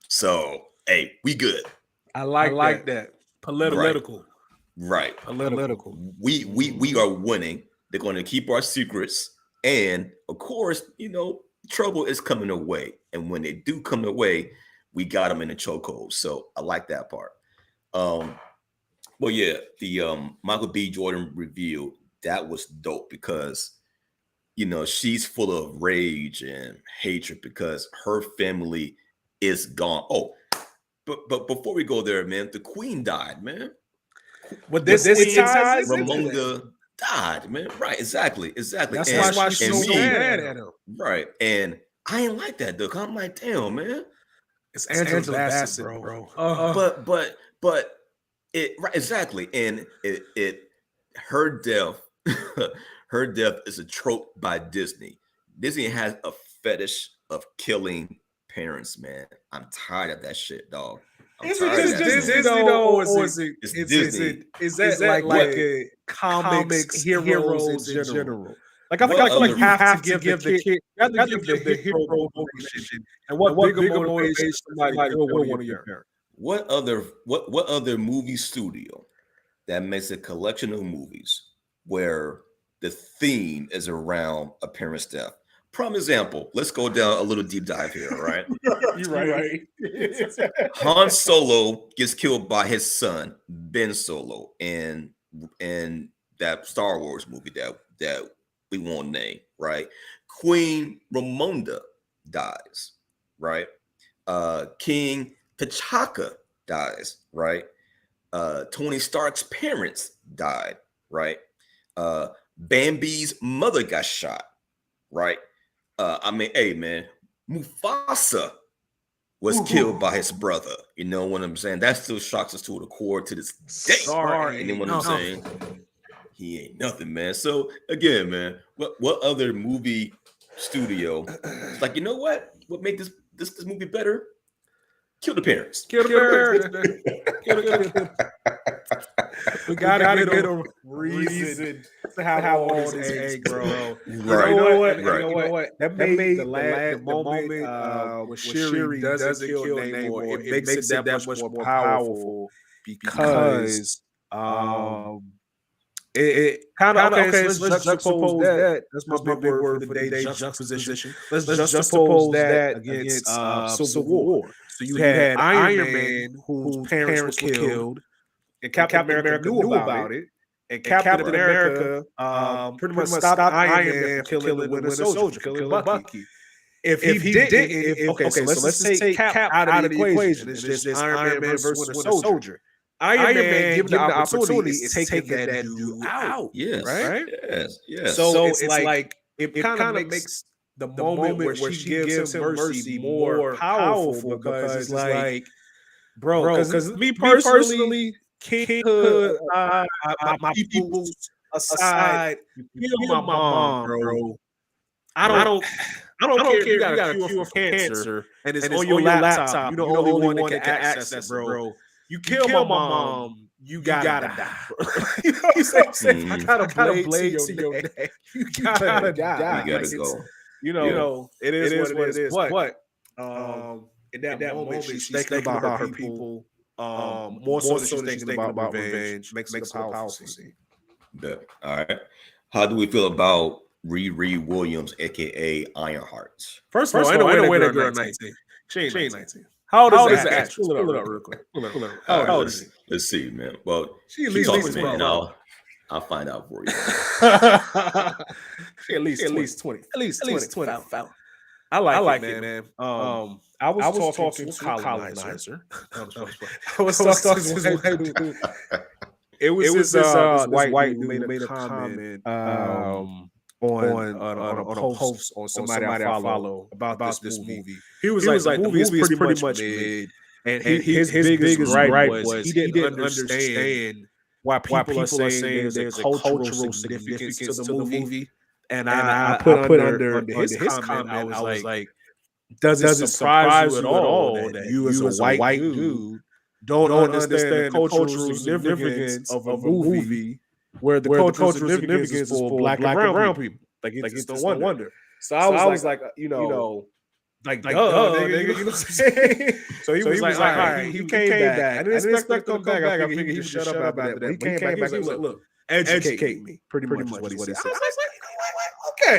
So hey, we good. I like that. Political. Right. Political. We are winning. They're going to keep our secrets, and of course, trouble is coming away. And when they do come away, we got them in a chokehold. So I like that part. Well, yeah, the Michael B. Jordan review, that was dope because she's full of rage and hatred because her family is gone. Oh, but before we go there, man, the Queen died, man. But this ties Ramonda died, man. Right, exactly. That's why she's so mad at him. Right, and I ain't like that, though. I'm like, damn, man. It's Angela Bassett, bro. But it right exactly, and it her death, her death is a trope by Disney. Disney has a fetish of killing parents, man. I'm tired of that shit, dog. Is it just Disney though, or is that like a comics heroes in general? Like I feel like you have to give the kid, you have to give the hero motivation, and what bigger motivation somebody kill one of your parents. What other movie studio that makes a collection of movies where the theme is around a parent's death? Prime example. Let's go down a little deep dive here, right? You're right. Han Solo gets killed by his son Ben Solo in that Star Wars movie that we won't name, right? Queen Ramonda dies, right? King T'Chaka dies, right? Tony Stark's parents died, right? Bambi's mother got shot, right? Hey, man, Mufasa was killed by his brother. You know what I'm saying? That still shocks us to the core to this day. Sorry, you know what I'm saying? He ain't nothing, man. So again, man, what other movie studio? It's like, you know what? What make this movie better? Kill the parents. Kill the parents. Kill. We gotta get a reason to have all these eggs, bro. Right. You know what? Right. You know what? That made the moment when Shuri doesn't kill Namor, it makes it that much more powerful because it kind of okay. So let's juxtapose that. That's my big word for the day. Juxtaposition. Let's juxtapose that against Civil War. So you had Iron Man, whose parents were killed, and Captain America knew about it. And Captain America pretty much stopped Iron Man from killing the Winter Soldier, from killing Bucky. If he didn't, okay, so let's just take Cap out of the equation. It's just Iron Man versus Winter Soldier. Iron Man, given the opportunity, is taking that dude out. Yes. Right? Yes. So it's like it kind of makes the moment where she gives him mercy more powerful because it's like, bro, because me personally, kinghood, my people aside, you kill my mom, bro. I don't care if you got a cure for cancer and it's on your laptop. You're the only one that can access it, bro. You kill my mom, you gotta die. You know what I'm saying? I got a blade to your neck. You gotta die. You gotta go. You know, it is what it is. But in that moment, she's thinking about her people. More so than she's thinking about revenge. Makes it a powerful scene. Yeah. All right. How do we feel about Riri Williams, aka Ironheart? First of all, I know where that girl 19. She ain't 19. How old is the actress? Pull it up real quick. How old is she? Let's see, man. Well, she at least man, I'll find out for you. She at least 20. At least 20. I like it, man. I was talking to colonizer. I was talking to this white dude. It was this white dude made a comment on a post on somebody I follow about this movie. He was like, the movie is pretty much mid, and his biggest gripe was he didn't understand why people are saying there's a cultural significance to the movie. And I put under his comment, I was like, does it surprise you at all that you as a white dude don't understand the cultural significance of a movie where the cultural significance is for black and brown people? Like it's no wonder. So I was like, you know, like duh, nigga, you know what I'm saying? So he was like, all right, he came back. I didn't expect him to come back. I figured he would shut up after that. But he came back. He was like, look, educate me. Pretty much what he said. I was like,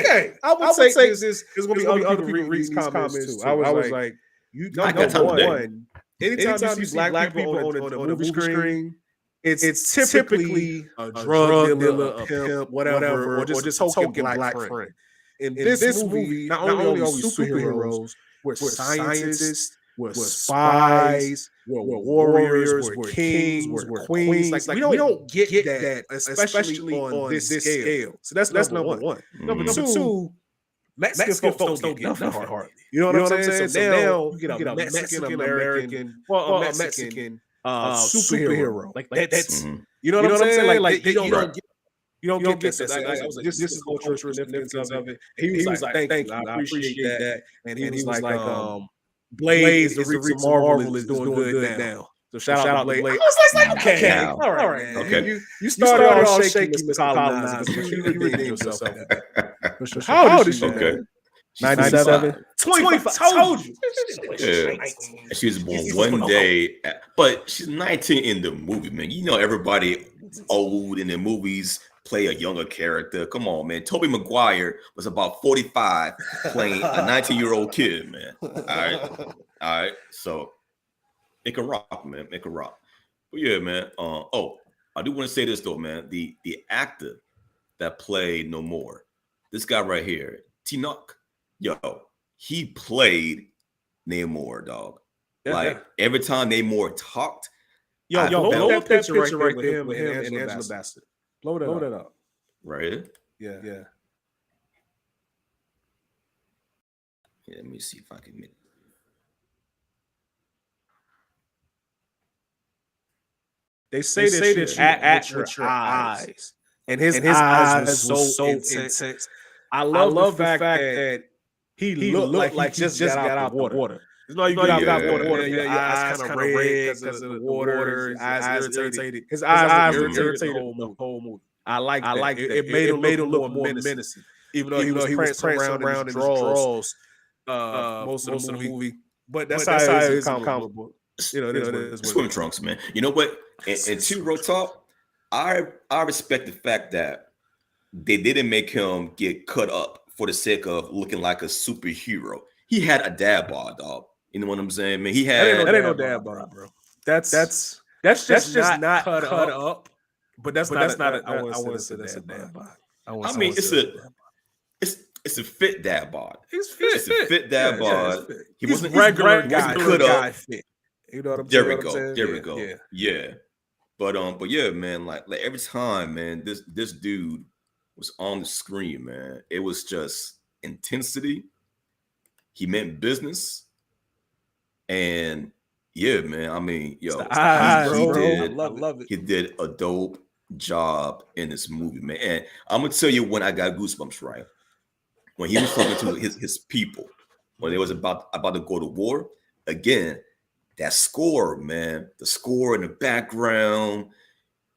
okay. I would say this is going to be other people read these comments too. I was like, you know, one, anytime you see black people on a movie screen, it's typically a drug dealer, a pimp, whatever, or just a token black friend. In this movie, not only are we superheroes, we're scientists, we're spies, we're warriors, we're kings, we're queens. Like we don't get that, especially on this scale. So that's number one. Number two, Mexican folks don't get nothing hardly. You know what I'm saying? So now you get a Mexican American, a Mexican superhero. Like that's you know what I'm saying? Like you don't get this. I was like, this is the cultural significance of it. He was like, thank you, I appreciate that. And he was like, Blaze, the Reach of Marvel is doing good now. So shout out to Blaze. I was like, okay, all right, man. Okay. You started all shaky, Mr. Colonizer. You redeemed yourself. How old is she? Okay. 97? 25. Told you. Yeah. She was born one day, but she's 19 in the movie, man. You know, everybody old in the movies play a younger character. Come on, man. Tobey Maguire was about 45 playing a 19-year-old kid, man. All right. So it can rock, man. It can rock. But yeah, man. I do want to say this though, man. The actor that played Namor, this guy right here, Tinoch, yo, he played Namor, dog. Every time Namor talked, blow up that picture right there with him and Angela Bassett. Blow that up. Right? Yeah. Let me see if I can make. They say this at your eyes. And his eyes was so intense. I love the fact that he looked like he just got out the water. You know, you get out Yeah. the water, your eyes kind of red because of the water. Your eyes irritated. His eyes were irritated the whole movie. I like that. It made him look more menacing, even though he was prancing around in his drawers most of the movie. But that's how it is in comic book. You know, it is what Swim it is. trunks, man. You know what? And to real talk, I respect the fact that they didn't make him get cut up for the sake of looking like a superhero. He had a dad bod, dog. You know what I'm saying, man? He had That ain't no dad bod, bro. That's just not cut up. But that's not. I wouldn't say that's a dad bod. I mean, it's a fit dad bod. He's fit. It's a fit dad bod. He wasn't regular guy cut up. Fit. You know what I'm saying? There we go. Yeah. But yeah, man, like every time, man, this dude was on the screen, man. It was just intensity. He meant business. And yeah, man. I mean, yo, I love it. He did a dope job in this movie, man. And I'm gonna tell you when I got goosebumps, right? When he was talking to his people, when they was about to go to war, again, that score, man, the score in the background.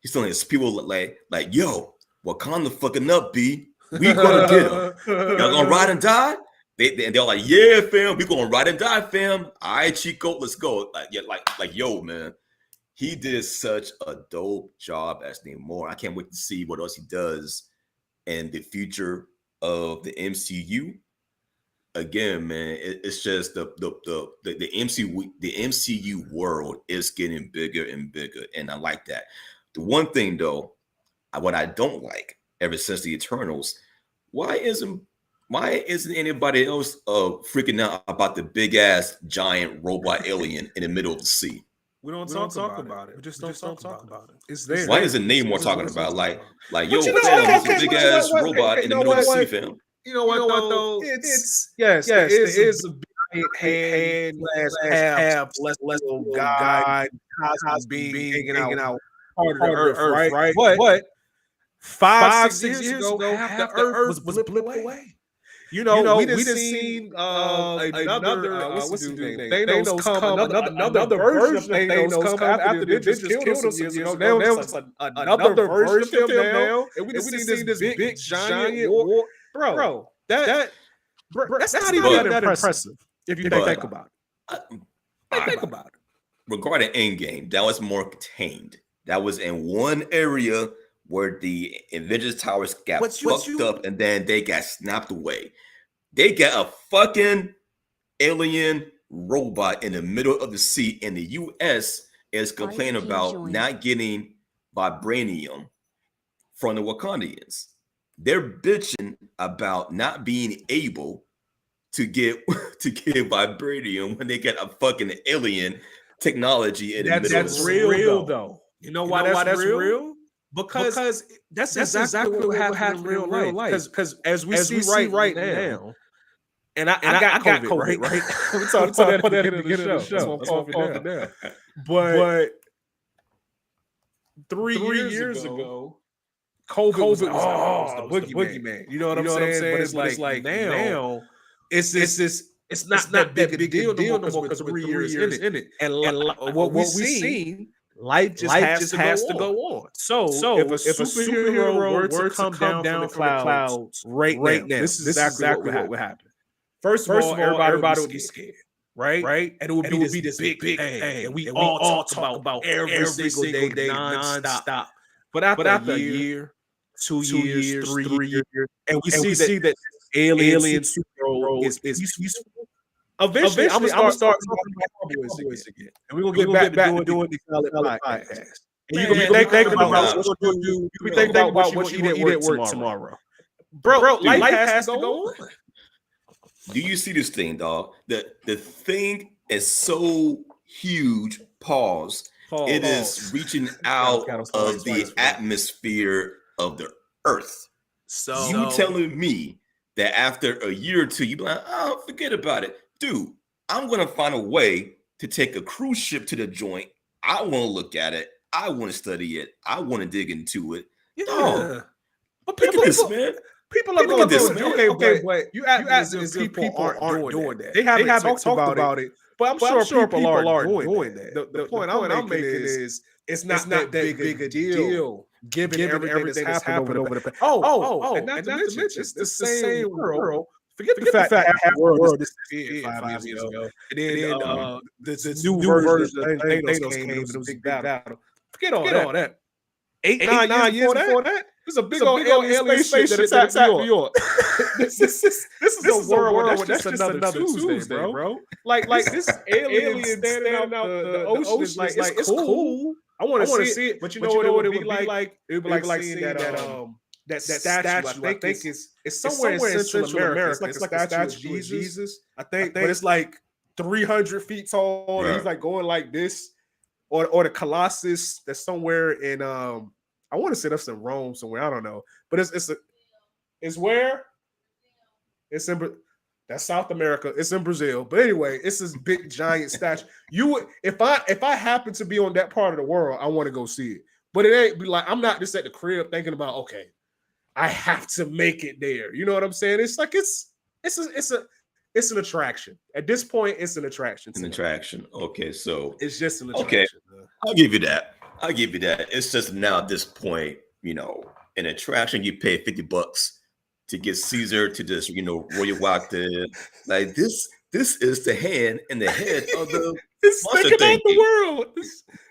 He's telling his people like, yo, Wakanda fucking up, B. We gonna get him. Y'all gonna ride and die? They're like, yeah, fam, we gonna ride and die, fam. All right, Chico, let's go. Like, yo, man. He did such a dope job as Namor. I can't wait to see what else he does in the future of the MCU. Again, man, it's just the MCU world is getting bigger and bigger, and I like that. The one thing though, what I don't like ever since the Eternals, why isn't anybody else freaking out about the big ass giant robot alien in the middle of the sea? We don't talk about it. We just don't talk about it. It's there. Why isn't Namor talking about like yo, there's a big ass robot in the middle of the sea, fam? You know what though? It's there is a big hand half celestial guy, cosmic being hanging out part of the earth, right? But 5-6 years ago, half the earth was blipped away. You know, we didn't see another what's the name? Thanos come, another version of Thanos come after the Avengers killed him some years ago. Now it's another version of him now, and we didn't see this big giant war. Bro, that's not even that impressive if you think about it. Think about it. Regarding Endgame, that was more contained. That was in one area where the Avengers Towers got fucked up and then they got snapped away. They got a fucking alien robot in the middle of the sea, and the US is complaining about not getting vibranium from the Wakandians. They're bitching about not being able to get vibranium when they get a fucking alien technology in the middle. That's real though. You know why that's real? Because that's exactly what happened in real life. Because as we see right now, and I got COVID, right? We talked about that at the beginning of the show. That's what I'm talking now. But 3 years ago, COVID was the boogeyman. You know what I'm saying? But it's like now, it's not that big a deal no more because we're 3 years in it. And what we've seen, life just has to go on. So if a superhero were to come down from the clouds right now, this is exactly what would happen. First of all, everybody would be scared, right? And it would be this big thing. And we all talk about every single day, non-stop. But after a year, 2 years, 3 years, and we see that alien superhero is useful. Eventually, I'm gonna start talking about Cowboys again, and we're gonna get back to doing the podcast. And you're gonna be thinking about what you're gonna do. You think about what you eat at work tomorrow, bro. Life has to go on. Do you see this thing, dog? The thing is so huge. Pause. It is reaching out of the atmosphere of the Earth. So you telling me that after a year or two, you be like, oh, forget about it. Dude, I'm going to find a way to take a cruise ship to the joint. I want to look at it. I want to study it. I want to dig into it. Yeah. But look at this, man. People are going to do it. Okay, but you ask if people aren't doing that. They haven't talked about it But I'm But I'm sure sure people people are aren't doing doing that. that. The The point point I'm I'm making making is it's it's not not that that big a big a deal deal given given everything that's everything that's happened over happened the over past. the past. And not to And not to mention, mention, it's the it's the same same world. world. Forget the Forget the fact that fact half that the half the world world disappeared disappeared 5 years 5 years ago, ago. and And then then this this new new version version of of Thanos Thanos came and it came was and a it was a big big battle. battle. Forget all Forget all that. that. 8, 9 Eight, years nine years before that, before that, there's a there's big a old big old alien alien spaceship that spaceship that attacked New attacked New York. York. this this is is this is this a is a world where world that's where just that's just another another Tuesday, Tuesday, bro. bro. Like this This alien alien standing standing out out the the ocean is ocean like is it's like it's cool. cool. I want I to want see to it, see it, but you but know you what it know what would it be would be like? like? It would be It would like be like seeing seeing that that statue. I statue. I think think it's it's somewhere in somewhere in Central Central America. America. It's It's like like a a statue of statue of Jesus, Jesus, I I think, but think. it's like 300 feet tall, and he's Right. like going like this, or the Colossus that's somewhere in I want to say that's in Rome somewhere. I don't know, but it's where it's in that's South America. It's in Brazil. But anyway, it's this big giant statue. You would if I happen to be on that part of the world, I want to go see it. But it ain't be like I'm not just at the crib thinking about okay, I have to make it there. You know what I'm saying? It's like it's an attraction. At this point, it's an attraction to An me. attraction. Okay, so It's just an okay, attraction. I'll give you that. I'll give you that. It's just now at this point, an attraction you pay $50 to get Caesar to just, roll you out there. Like this is the hand and the head of the It's monster sticking out the thingy. world.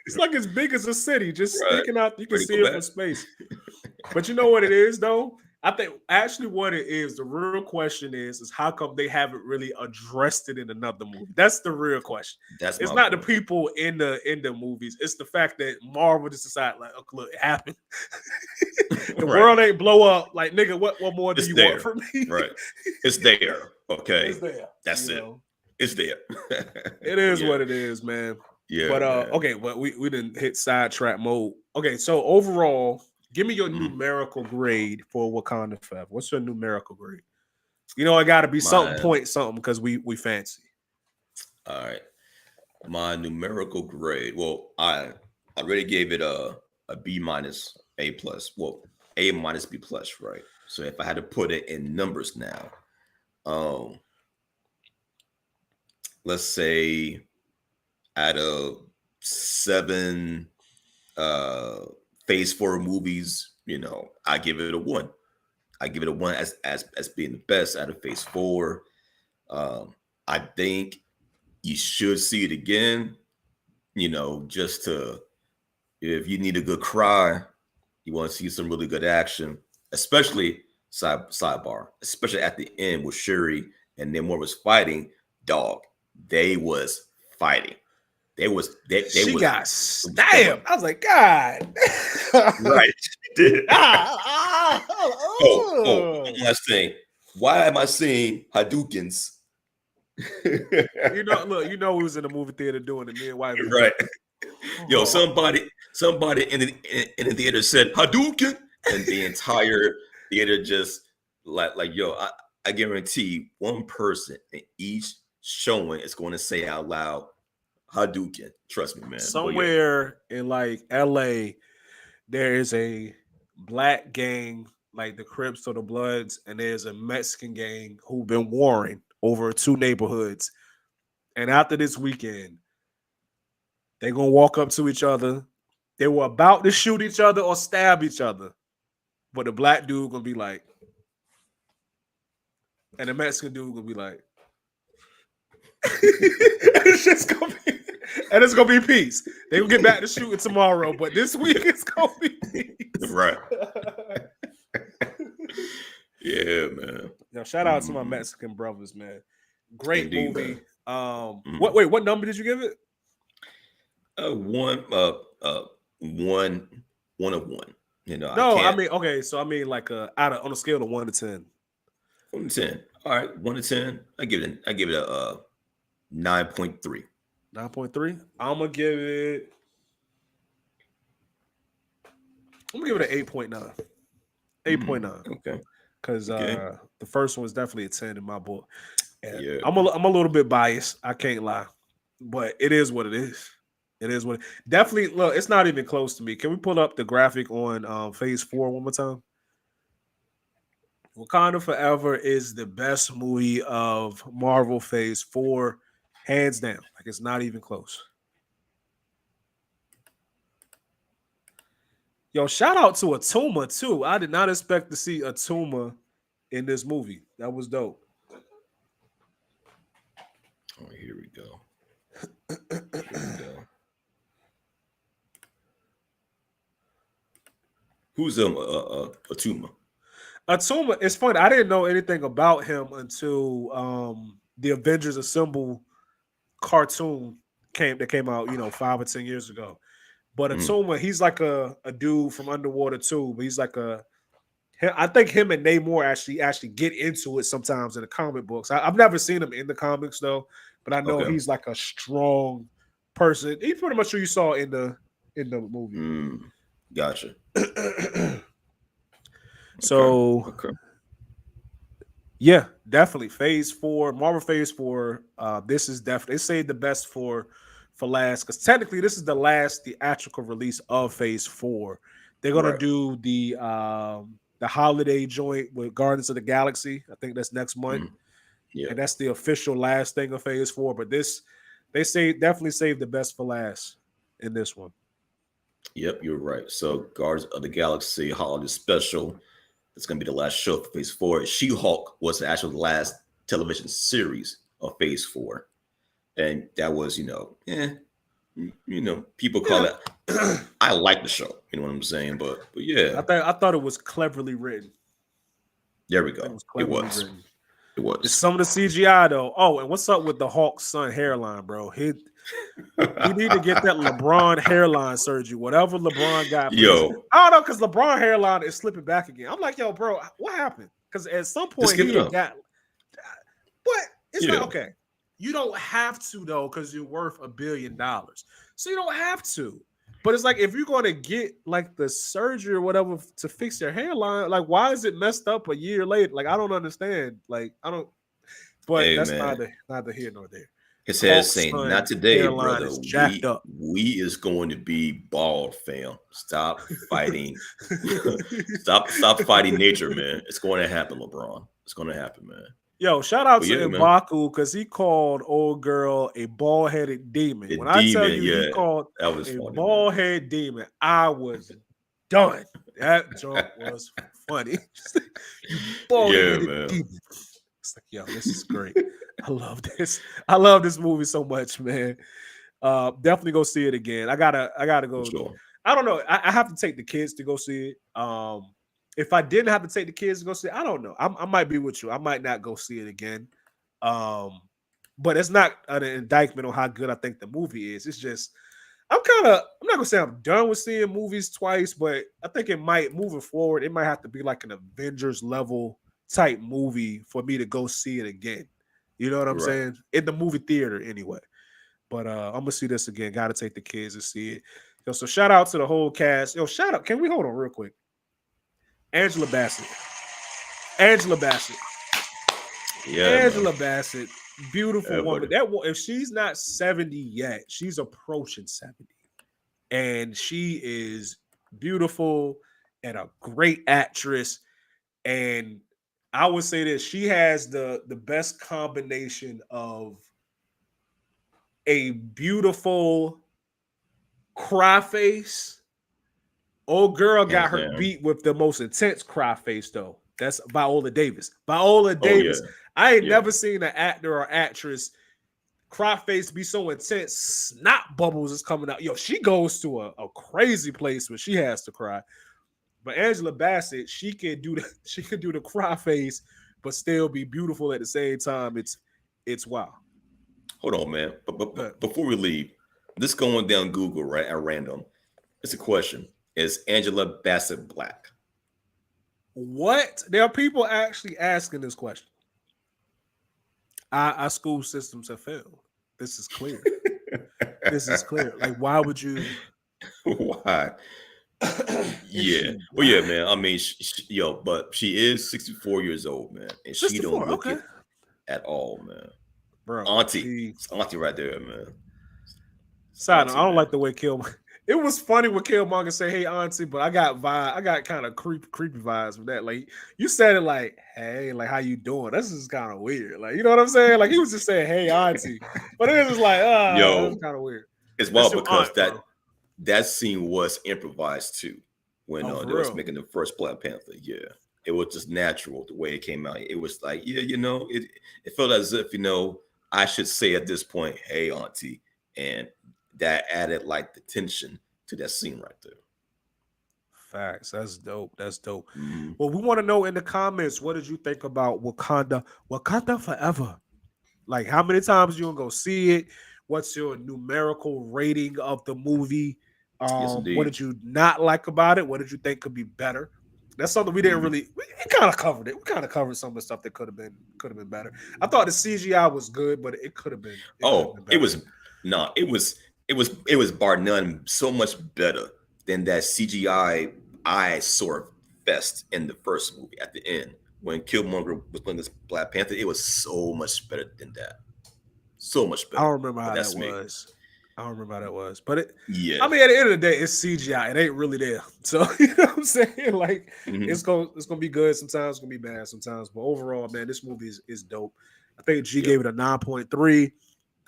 It's like as big as a city, just Right. sticking out. You can Ready to see go it from back? space. But you know what it is, though? I think actually what it is, the real question is how come they haven't really addressed it in another movie? That's the real question. That's It's my not the point. people in the movies. It's the fact that Marvel just decided, like, oh, look, it happened. The Right. world ain't blow up. Like, nigga, what more do It's you want there. from me? Right. It's there. Okay. It's there. That's You it. know, It's there. it is Yeah. what it is, man. Yeah, But man. okay, but we didn't hit sidetrack mode. Okay, so overall, give me your Mhm. numerical grade for Wakanda Forever. What's your numerical grade? You know, it got to be something My point something because we fancy. all right. My numerical grade. Well, I already gave it a B minus, A plus. Well, A minus B plus, right? So if I had to put it in numbers now, um, let's say out of 7 uh phase 4 movies, I give it a 1. I give it a 1 as being the best out of phase 4. I think you should see it again, just to, if you need a good cry, you want to see some really good action, especially sidebar, especially at the end with Shuri and Namor was fighting. Dog, they was fighting. They She was got going stabbed. I was like, God. right. Did. One Oh. last thing. Why am I seeing Hadoukens? Look, we was in the movie theater doing it. Me and wife was Right. like, Yo, oh. somebody in the theater said Hadouken, and the entire theater just like yo, I guarantee one person in each showing is going to say out loud Hadouken. Trust me, man. But yeah, Somewhere in like LA, there is a black gang, like the Crips or the Bloods, and there's a Mexican gang who've been warring over 2 neighborhoods. And after this weekend, they're gonna walk up to each other. They were about to shoot each other or stab each other. But the black dude gonna be like, and the Mexican dude gonna be like, it's just gonna be, and it's gonna be peace. They gonna get back to shooting tomorrow, but this week it's gonna be peace. right. Yeah, man. Now, shout out to my Mexican brothers, man. Great Indeed, movie. man. What number did you give it? One, one of one. I No, I can't. mean, okay, so I mean like on a scale of 1 to 10. 1 to 10. All right, 1 to 10. I give it a 9.3. 9.3. I'm gonna give it an 8.9. 8.9. Okay. Because Okay. the first one was definitely a 10 in my book. And Yeah. I'm a little bit biased. I can't lie. But it is what it is. It is what definitely look, it's not even close to me. Can we pull up the graphic on phase 4 one more time? Wakanda Forever is the best movie of Marvel Phase 4. hands down. Like it's not even close. Yo, shout out to Atuma too. I did not expect to see Atuma in this movie. That was dope. Oh, here we go. Here we go. Who's Atuma? Atuma, it's funny. I didn't know anything about him until the Avengers Assemble cartoon came out, 5 or 10 years ago. But Mm, Atuma, he's like a dude from underwater too. But he's like I think him and Namor actually get into it sometimes in the comic books. I've never seen him in the comics though, but I know okay. he's like a strong person. He's pretty much who you saw in the movie. Mm, gotcha. Okay. So Okay. yeah, definitely Phase 4, Marvel Phase 4. This is definitely they saved the best for last because technically this is the last theatrical release of Phase 4. They're gonna Right. do the holiday joint with Guardians of the Galaxy. I think that's next month, Mm, yeah. and that's the official last thing of Phase 4. But this they say definitely saved the best for last in this one. Yep, you're right. So Guardians of the Galaxy Holiday Special. It's gonna be the last show for Phase 4. She-Hulk was actually the last television series of Phase 4. And that was, people call Yeah, it. I like the show. You know what I'm saying? But yeah, I thought it was cleverly written. there we I think it go. was It cleverly was. written. It It's was. some of the CGI though. Oh, and what's up with the Hawk's son hairline, bro? He need to get that LeBron hairline surgery. Whatever LeBron got for his, Yo, I don't know, because LeBron hairline is slipping back again. I'm like, yo, bro, what happened? Because at some just point give he it had up. got, but it's not Yeah. okay. You don't have to though, because you're worth $1 billion, so you don't have to. But it's like if you're going to get like the surgery or whatever to fix your hairline, like why is it messed up a year later? Like I don't understand. Like I don't. But Hey that's man. neither here nor there. His head Hawk's saying, not son today, hairline brother. is jacked We up. we is going to be bald, fam. Stop fighting. Stop fighting nature, man. It's going to happen, LeBron. It's going to happen, man. Yo, shout out But to yeah, man. M'Baku because he called old girl a bald headed demon. The When I tell demon, you he yeah. called That was a funny, man. bald head demon, I was done. That joke was funny. You bald Yeah, headed man. demon. It's like, yo, this is great. I love this. I love this movie so much, man. Definitely go see it again. I gotta For go. sure. I don't know. I have to take the kids to go see it. If I didn't have to take the kids to go see it, I don't know. I might be with you. I might not go see it again. Um, but it's not an indictment on how good I think the movie is. It's just I'm not gonna say I'm done with seeing movies twice, but I think it might moving forward, it might have to be like an Avengers level type movie for me to go see it again. You know what I'm Right. saying? In the movie theater anyway. But I'm gonna see this again. Gotta take the kids to see it. Yo, so shout out to the whole cast. Yo, shout out. Can we hold on real quick? Angela Bassett. Angela Bassett. Yeah, man. Angela Bassett. Beautiful woman. Everybody. If she's not 70 yet, she's approaching 70. And she is beautiful and a great actress. And I would say that she has the best combination of a beautiful cry face. Old girl got Hands her down. beat with the most intense cry face, though. That's Viola Davis. Viola Oh, yeah. Davis. I ain't Yeah. never seen an actor or actress cry face be so intense. Snot bubbles is coming out. Yo, she goes to a crazy place when she has to cry. But Angela Bassett, she can do the cry face, but still be beautiful at the same time. It's wow. Hold on, man. But But before we leave, this going down Google, right, at random. It's a question. Is Angela Bassett black? what? There are people actually asking this question. Our school systems have failed. This is clear. This is clear. Like, why would you? Why? Is Yeah. she Well, yeah, black? man. I mean, but she is 64 years old, man, and she don't 64. look Okay, it at all, man. bro. Auntie, She. it's auntie right there, man. It's Side note, auntie, I don't man. like the way Kill. it was funny when Killmonger said, "Hey, auntie," but I got kind of creepy vibes from that. Like you said it like, "Hey, like how you doing?" This is kind of weird. Like you know what I'm saying? Like he was just saying, "Hey, auntie," but it was just like, that's Yo, kind of weird. it's That's wild your because aunt, bro. that scene was improvised too when Oh, for they was real. making the first Black Panther. Yeah, it was just natural the way it came out. It was like, yeah, it felt as if I should say at this point, "Hey, auntie," and that added like the tension to that scene right there. Facts. That's dope. That's dope. Hmm. Well, we want to know in the comments, what did you think about Wakanda? Wakanda Forever. Like, how many times you gonna go see it? What's your numerical rating of the movie? Yes, What indeed. did you not like about it? What did you think could be better? That's something we didn't Hmm. really. We kind of covered it. We kind of covered some of the stuff that could have been better. I thought the CGI was good, but it could have Oh, been it better. was no, it was bar none so much better than that CGI eyesore fest in the first movie at the end when Killmonger was playing this Black Panther. It was so much better than that, so much I better. don't remember But how that that's me. was. I don't remember how that was. But Yeah. I mean, at the end of the day, it's CGI. It ain't really there. So you know what I'm saying? Like Hmm. it's gonna be good sometimes, it's gonna be bad sometimes. But overall, man, this movie is dope. I think G Yep. gave it a 9.3.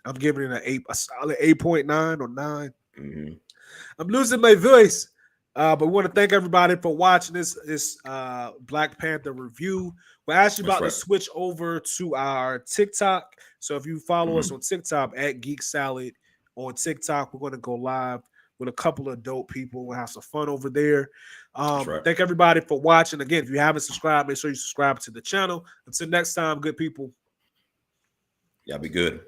I'm giving it a solid 8.9 or 9. Hmm. I'm losing my voice. But we want to thank everybody for watching this Black Panther review. We're actually That's about to right. switch over to our TikTok. So if you follow us Hmm. on TikTok at Geek Salad on TikTok, we're going to go live with a couple of dope people. We'll have some fun over there. That's right. Thank everybody for watching. Again, if you haven't subscribed, make sure you subscribe to the channel. Until next time, good people. Y'all be good.